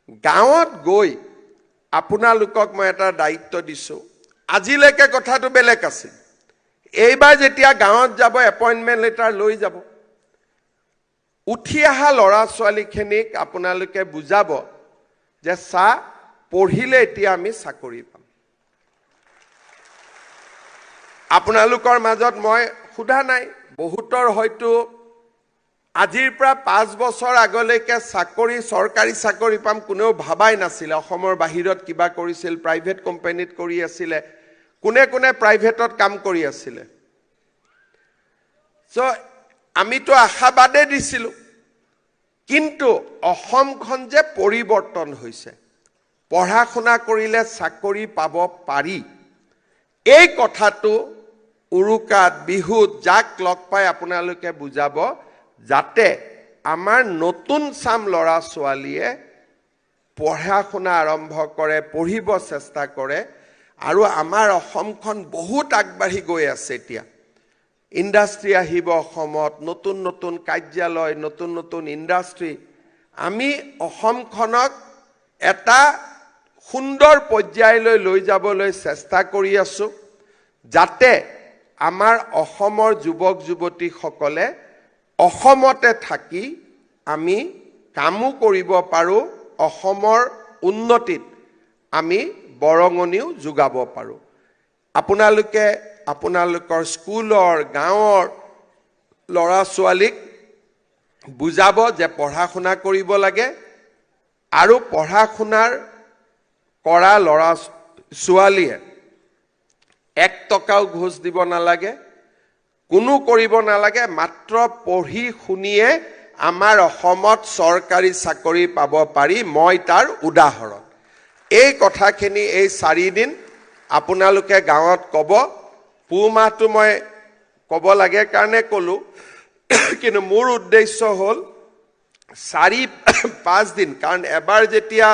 গাঁৱত গৈ আপোনালোকক মই এটা দায়িত্ব দিছোঁ। আজিলৈকে কথাটো বেলেগ আছিল। এইবাৰ যেতিয়া গাঁৱত যাব এপইণ্টমেণ্ট লেটাৰ লৈ যাব। উঠি অহা ল'ৰা ছোৱালীখিনিক আপোনালোকে বুজাব যে চা পঢ়িলে এতিয়া আমি চাকৰি পাম। আপোনালোকৰ মাজত মই সোধা নাই, বহুতৰ হয়তো আজিৰ পৰা 5 বছৰ আগলৈকে চৰকাৰী চাকৰি পাম কোনেও ভাবাই নাছিলে। অসমৰ বাহিৰত কিবা কৰিছিল, প্ৰাইভেট কোম্পানীত কৰি আছিলে, কোনে প্ৰাইভেটত কাম কৰি আছিলে। আমিতো আশাবাদে দিছিলোঁ, কিন্তু অসমখন যে পৰিৱৰ্তন হৈছে, পঢ়া শুনা কৰিলে চাকৰি পাব পাৰি, এই কথাটো উৰুকাত বিহুত যাক লগ পাই আপোনালোকে বুজাব, যাতে আমাৰ নতুন চাম ল'ৰা ছোৱালীয়ে পঢ়া শুনা আৰম্ভ কৰে, পঢ়িব চেষ্টা কৰে। আৰু আমাৰ অসমখন বহুত আগবাঢ়ি গৈ আছে। এতিয়া ইণ্ডাষ্ট্ৰী আহিব অসমত, নতুন নতুন কাৰ্যালয়, নতুন নতুন ইণ্ডাষ্ট্ৰী। আমি অসমখনক এটা সুন্দৰ পৰ্যায়লৈ লৈ যাবলৈ চেষ্টা কৰি আছোঁ, যাতে আমাৰ অসমৰ যুৱক যুৱতীসকলে অসমতে থাকি আমি কামো কৰিব পাৰোঁ, অসমৰ উন্নতিত আমি বৰঙণিও যোগাব পাৰোঁ। আপোনালোকে আপোনালোকৰ স্কুলৰ, গাঁৱৰ ল'ৰা ছোৱালীক বুজাব যে পঢ়া শুনা কৰিব লাগে, আৰু পঢ়া শুনাৰ কৰা ল'ৰা ছোৱালীয়ে 1 টকাও ঘোষ দিব নালাগে, কোনো কৰিব নালাগে। মাত্ৰ পঢ়ি শুনিয়ে আমাৰ অসমত চৰকাৰী চাকৰি পাব পাৰি। মই তাৰ উদাহৰণ। এই কথাখিনি এই 4 দিন আপোনালোকে গাঁৱত ক'ব। পুহ মাহটো মই ক'ব লাগে কাৰণে ক'লোঁ, কিন্তু মোৰ উদ্দেশ্য হ'ল 4-5 দিন, কাৰণ এবাৰ যেতিয়া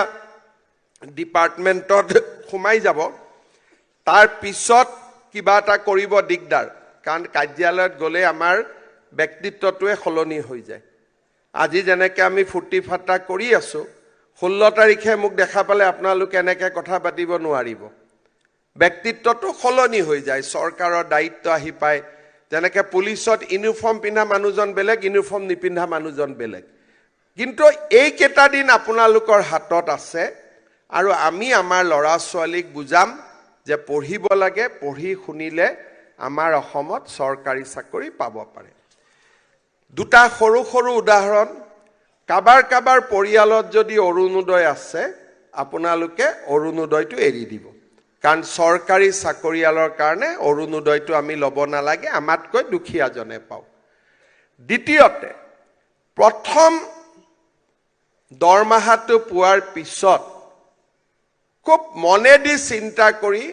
ডিপাৰ্টমেণ্টত সোমাই যাব, তাৰ পিছত কিবা এটা কৰিব দিগদাৰ, কাৰণ কাৰ্যালয়ত গ'লে আমাৰ ব্যক্তিত্বটোৱে সলনি হৈ যায়। আজি যেনেকৈ আমি ফূৰ্তি ফাৰ্তা কৰি আছোঁ, 16 তাৰিখে মোক দেখা পালে আপোনালোকে এনেকৈ কথা পাতিব নোৱাৰিব। ব্যক্তিত্বটো সলনি হৈ যায়, চৰকাৰৰ দায়িত্ব আহি পায়। যেনেকৈ পুলিচত ইউনিফৰ্ম পিন্ধা মানুহজন বেলেগ, ইউনিফৰ্ম নিপিন্ধা মানুহজন বেলেগ। কিন্তু এইকেইটা দিন আপোনালোকৰ হাতত আছে, আৰু আমি আমাৰ ল'ৰা ছোৱালীক বুজাম যে পঢ়িব লাগে, পঢ়ি শুনিলে আমাৰ অসমত চৰকাৰী চাকৰি পাব পাৰে। 2টা সৰু সৰু উদাহৰণ। কাবাৰ পৰিয়ালত যদি অৰুণোদয় আছে, আপোনালোকে অৰুণোদয়টো এৰি দিব, কাৰণ চৰকাৰী চাকৰিয়ালৰ কাৰণে অৰুণোদয়টো আমি ল'ব নালাগে, আমাতকৈ দুখীয়াজনে পাওঁ। দ্বিতীয়তে, প্ৰথম দৰমহাটো পোৱাৰ পিছত খুব মনেদি চিন্তা কৰি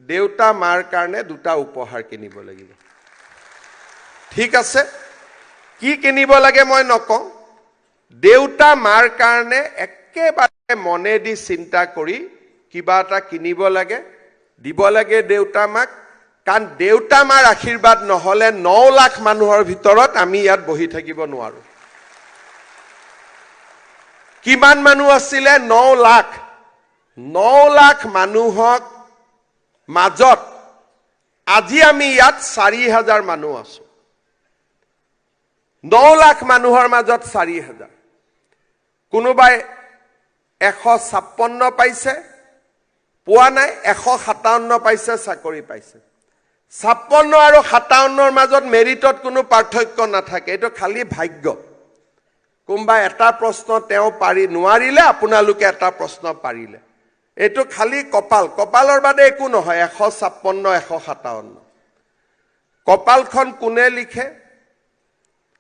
দেউতা মাৰ কাৰণে 2টা উপহাৰ কিনিব লাগিব। ঠিক আছে, কি কিনিব লাগে মই নকওঁ, দেউতা মাৰ কাৰণে একেবাৰে মনেদি চিন্তা কৰি কিবা এটা কিনিব লাগে, দিব লাগে দেউতা মাক। কাৰণ দেউতা মাৰ আশীৰ্বাদ নহ'লে 9 লাখ মানুহৰ ভিতৰত আমি ইয়াত বহি থাকিব নোৱাৰোঁ। কিমান মানুহ আছিলে? 9 লাখ। 9 লাখ মানুহক মাজত আজি আমি ইয়াত 4,000 মানুহ আছো। 9 লাখ মানুহৰ মাজত 4,000। কোনোবাই 156 পাইছে, পোৱা নাই, 157 পাইছে, চাকৰি পাইছে। 56 আৰু 57ৰ মাজত মেৰিটত কোনো পাৰ্থক্য নাথাকে, এইটো খালি ভাগ্য। কোনোবা এটা প্ৰশ্ন তেওঁ পাৰি নোৱাৰিলে, আপোনালোকে এটা প্ৰশ্ন পাৰিলে, এইটো খালি কপাল। কপালৰ বাদে একো নহয়। 156, 157 কপালখন কোনে লিখে?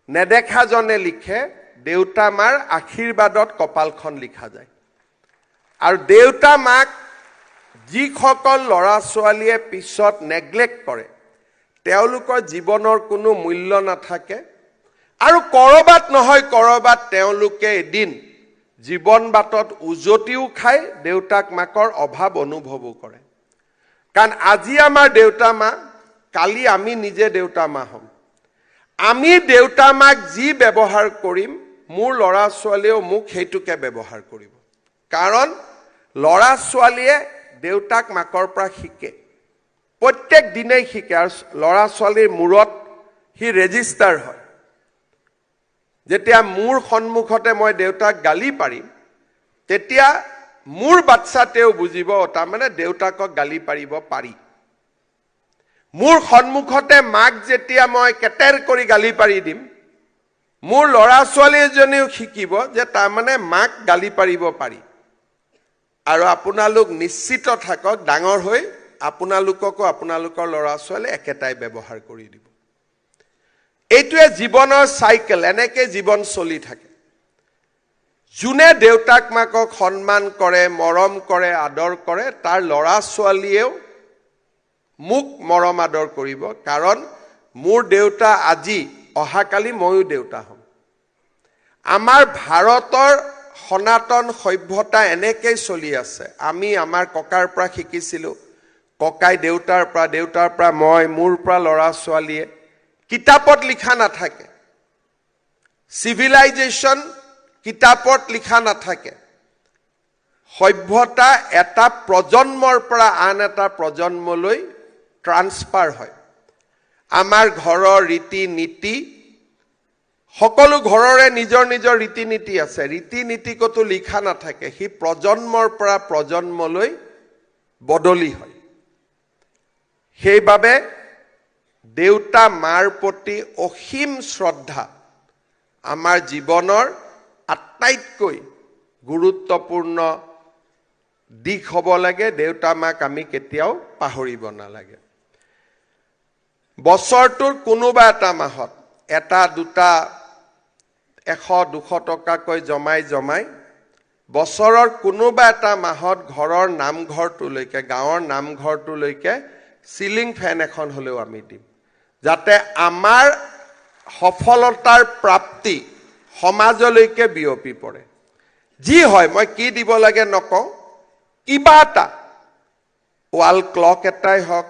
নেদেখাজনে লিখে। দেউতা মাৰ আশীৰ্বাদত কপালখন লিখা যায়। আৰু দেউতা মাক যিসকল ল'ৰা ছোৱালীয়ে পিছত নেগলেক্ট কৰে, তেওঁলোকৰ জীৱনৰ কোনো মূল্য নাথাকে। আৰু কৰবাত নহয় কৰবাত তেওঁলোকে এদিন জীৱন বাটত উজতিও খায়, দেউতাক মাকৰ অভাৱ অনুভৱো কৰে। কাৰণ আজি আমাৰ দেউতা মা, কালি আমি নিজে দেউতা মা হ'ম। আমি দেউতা মাক যি ব্যৱহাৰ কৰিম, মোৰ ল'ৰা ছোৱালীয়েও মোক সেইটোকে ব্যৱহাৰ কৰিব। কাৰণ ল'ৰা ছোৱালীয়ে দেউতাক মাকৰ পৰা শিকে, প্ৰত্যেক দিনেই শিকে, আৰু ল'ৰা ছোৱালীৰ মূৰত সি ৰেজিষ্টাৰ হয়। যেতিয়া মোৰ সন্মুখতে মই দেউতাক গালি পাৰিম, তেতিয়া মোৰ বাচ্চাতেও বুজিব তাৰমানে দেউতাকক গালি পাৰিব পাৰি। মোৰ সন্মুখতে মাক যেতিয়া মই কেটেৰ কৰি গালি পাৰি দিম, মোৰ ল'ৰা ছোৱালী এজনেও শিকিব যে তাৰমানে মাক গালি পাৰিব পাৰি। আৰু আপোনালোক নিশ্চিত থাকক, ডাঙৰ হৈ আপোনালোককো আপোনালোকৰ ল'ৰা ছোৱালী একেটাই ব্যৱহাৰ কৰি দিব। এইটোৱে জীৱনৰ চাইকেল, এনেকে জীৱন চলি থাকে। যোনে দেউতাক মাকক সন্মান কৰে, মৰম কৰে, আদৰ কৰে, তাৰ ল'ৰা ছোৱালীয়েও মোক মৰম আদৰ কৰিব। কাৰণ মোৰ দেউতা আজি, অহাকালি ময়ো দেউতা হ'ম। আমাৰ ভাৰতৰ সনাতন সভ্যতা এনেকেই চলি আছে। আমি আমাৰ ককাৰ পৰা শিকিছিলোঁ, ককাই দেউতাৰ পৰা, দেউতাৰ পৰা মই, মোৰ পৰা ল'ৰা ছোৱালীয়ে। কিতাপত লিখা নাথাকে, চিভিলাইজেশ্যন কিতাপত লিখা নাথাকে। সভ্যতা এটা প্ৰজন্মৰ পৰা আন এটা প্ৰজন্মলৈ ট্ৰান্সফাৰ হয়। আমাৰ ঘৰৰ ৰীতি নীতি, সকলো ঘৰৰে নিজৰ নিজৰ ৰীতি নীতি আছে, ৰীতি নীতি কতো লিখা নাথাকে, সি প্ৰজন্মৰ পৰা প্ৰজন্মলৈ বদলি হয়। সেইবাবে দেউতা মাৰ প্ৰতি অসীম শ্ৰদ্ধা আমাৰ জীৱনৰ আটাইতকৈ গুৰুত্বপূৰ্ণ দিশ হ'ব লাগে। দেউতা মাক আমি কেতিয়াও পাহৰিব নালাগে। বছৰটোৰ কোনোবা এটা মাহত এটা দুটা 100-200 টকাকৈ জমাই বছৰৰ কোনোবা এটা মাহত ঘৰৰ নামঘৰটোলৈকে, গাঁৱৰ নামঘৰটোলৈকে চিলিং ফেন এখন হ'লেও আমি দিম, যাতে আমাৰ সফলতাৰ প্ৰাপ্তি সমাজলৈকে বিয়পি পৰে। যি হয়, মই কি দিব লাগে নকওঁ, কিবা এটা, ৱাল ক্লক এটাই হওক,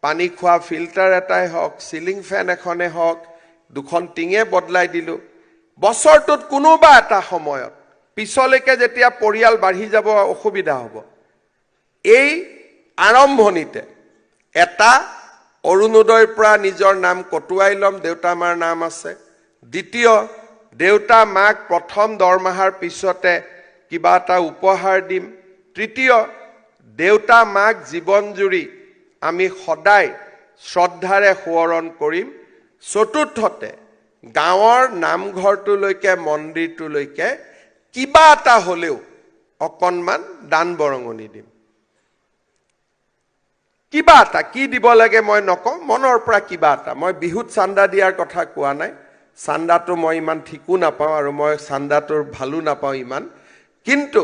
পানী খোৱা ফিল্টাৰ এটাই হওক, চিলিং ফেন এখনে হওক, 2খন টিঙে বদলাই দিলোঁ। বছৰটোত কোনোবা এটা সময়ত, পিছলৈকে যেতিয়া পৰিয়াল বাঢ়ি যাব অসুবিধা হ'ব, এই আৰম্ভণিতে এটা অৰুণোদয়ৰ পৰা নিজৰ নাম কটোৱাই ল'ম, দেউতা মাৰ নাম আছে। দ্বিতীয়, দেউতা মাক প্ৰথম দৰমহাৰ পিছতে কিবা এটা উপহাৰ দিম। তৃতীয়, দেউতা মাক জীৱন জুৰি আমি সদায় শ্ৰদ্ধাৰে সোঁৱৰণ কৰিম। চতুৰ্থতে, গাঁৱৰ নামঘৰটোলৈকে, মন্দিৰটোলৈকে কিবা এটা হ'লেও অকণমান দান বৰঙণি দিম। কিবা এটা, কি দিব লাগে মই নকওঁ, মনৰ পৰা কিবা এটা। মই বিহুত চান্দা দিয়াৰ কথা কোৱা নাই, চান্দাটো মই ইমান ঠিকো নাপাওঁ আৰু মই চান্দাটোৰ ভালো নাপাওঁ ইমান। কিন্তু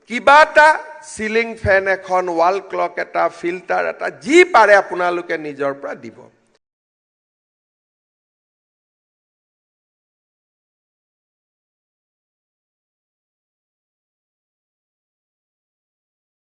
কিবা এটা, চিলিং ফেন এখন, ৱাল ক্লক এটা, ফিল্টাৰ এটা, যি পাৰে আপোনালোকে নিজৰ পৰা দিব।